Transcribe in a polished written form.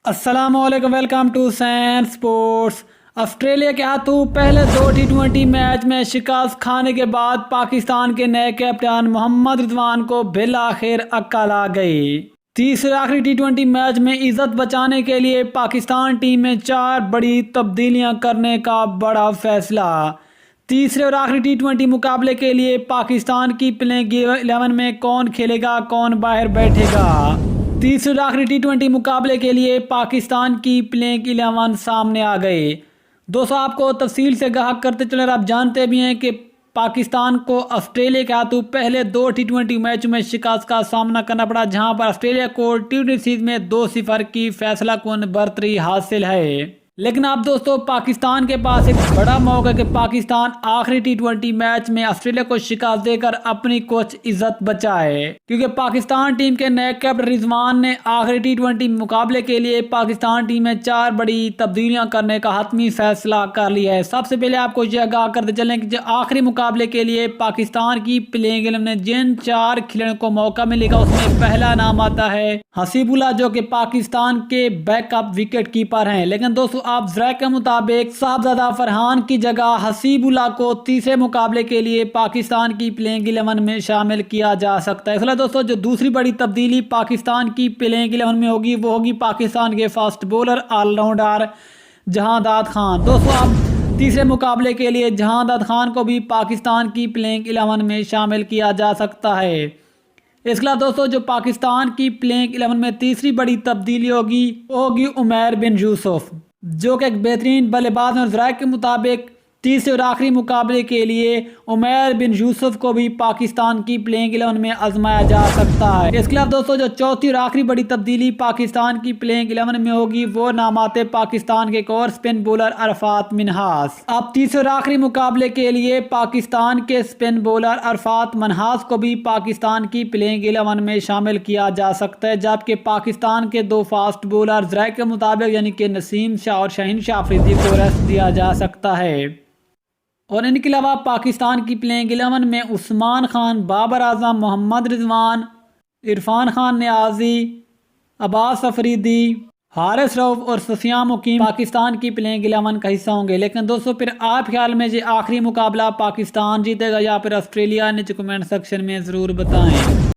السلام علیکم، welcome to scene sports. Australia کے ہاتھوں پہلے 2 T20 میچ میں شکست کھانے کے بعد پاکستان کے نئے کیپٹن محمد رضوان کو بالآخر عقل آ گئی۔ تیسرے آخری T20 میچ میں عزت بچانے کے لیے پاکستان ٹیم میں 4 بڑی تبدیلیاں کرنے کا بڑا فیصلہ۔ تیسرے اور آخری T20 مقابلے کے لیے پاکستان کی پلیئنگ 11 میں کون کھیلے گا، کون باہر بیٹھے گا۔ تیسرے اور آخری T20 مقابلے کے لیے پاکستان کی پلیئنگ 11 سامنے آ گئے۔ دوستو، آپ کو تفصیل سے آگاہ کرتے چلیں، آپ جانتے بھی ہیں کہ پاکستان کو آسٹریلیا کے ہاتھوں پہلے 2 T20 میچوں میں شکست کا سامنا کرنا پڑا، جہاں پر آسٹریلیا کو T20 سیریز میں 2-0 کی فیصلہ کن برتری حاصل ہے۔ لیکن اب دوستو، پاکستان کے پاس ایک بڑا موقع ہے کہ پاکستان آخری T20 میچ میں آسٹریلیا کو شکست دے کر اپنی کچھ عزت بچائے، کیونکہ پاکستان ٹیم کے نئے کیپٹن رضوان نے آخری T20 مقابلے کے لیے پاکستان ٹیم میں 4 بڑی تبدیلیاں کرنے کا حتمی فیصلہ کر لیا ہے۔ سب سے پہلے آپ کو یہ آگاہ کرتے چلیں کہ آخری مقابلے کے لیے پاکستان کی پلیئنگ 11 میں جن 4 کھلاڑیوں کو موقع ملے گا، اس میں پہلا نام آتا ہے حسیب اللہ، جو کہ پاکستان کے بیک اپ وکٹ کیپر ہیں۔ لیکن دوستو، آپ ذرائع کے مطابق صاحبزادہ فرحان کی جگہ حسیب اللہ کو تیسرے مقابلے کے لیے پاکستان کی پلیئنگ 11 میں شامل کیا جا سکتا ہے۔ اس لئے دوستو، جو دوسری بڑی تبدیلی پاکستان کی پلیئنگ 11 میں ہوگی، وہ ہوگی پاکستان کے fast bowler all rounder Jahandad Khan. دوستو، اب تیسرے مقابلے کے لیے جہانداد خان کو بھی پاکستان کی پلیئنگ 11 میں شامل کیا جا سکتا ہے۔ اس کے علاوہ دوستو، جو پاکستان کی پلیئنگ 11 میں تیسری بڑی تبدیلی ہوگی، وہ ہوگی عمیر بن یوسف، جو کہ ایک بہترین بلے باز ہیں۔ ذرائع کے مطابق تیسرے اور آخری مقابلے کے لیے عمیر بن یوسف کو بھی پاکستان کی پلیئنگ 11 میں آزمایا جا سکتا ہے۔ اس کے علاوہ دوستو، جو چوتھی اور آخری بڑی تبدیلی پاکستان کی پلیئنگ 11 میں ہوگی، وہ نام آتے پاکستان کے ایک اور سپن بولر عرفات منہاس۔ اب تیسرے اور آخری مقابلے کے لیے پاکستان کے سپن بولر عرفات منہاس کو بھی پاکستان کی پلیئنگ 11 میں شامل کیا جا سکتا ہے، جبکہ پاکستان کے 2 فاسٹ بولر ذرائع کے مطابق یعنی کہ نسیم شاہ اور شاہین شاہ افریدی کو ریسٹ دیا جا سکتا ہے۔ اور ان کے علاوہ پاکستان کی پلیئنگ 11 میں عثمان خان، بابر اعظم، محمد رضوان، عرفان خان نیازی، عباس افریدی، حارث رؤف اور سفیان مقیم پاکستان کی پلیئنگ 11 کا حصہ ہوں گے۔ لیکن دوستو، پھر آپ خیال میں یہ آخری مقابلہ پاکستان جیتے گا یا پھر آسٹریلیا؟ نیچے کمنٹ سیکشن میں ضرور بتائیں۔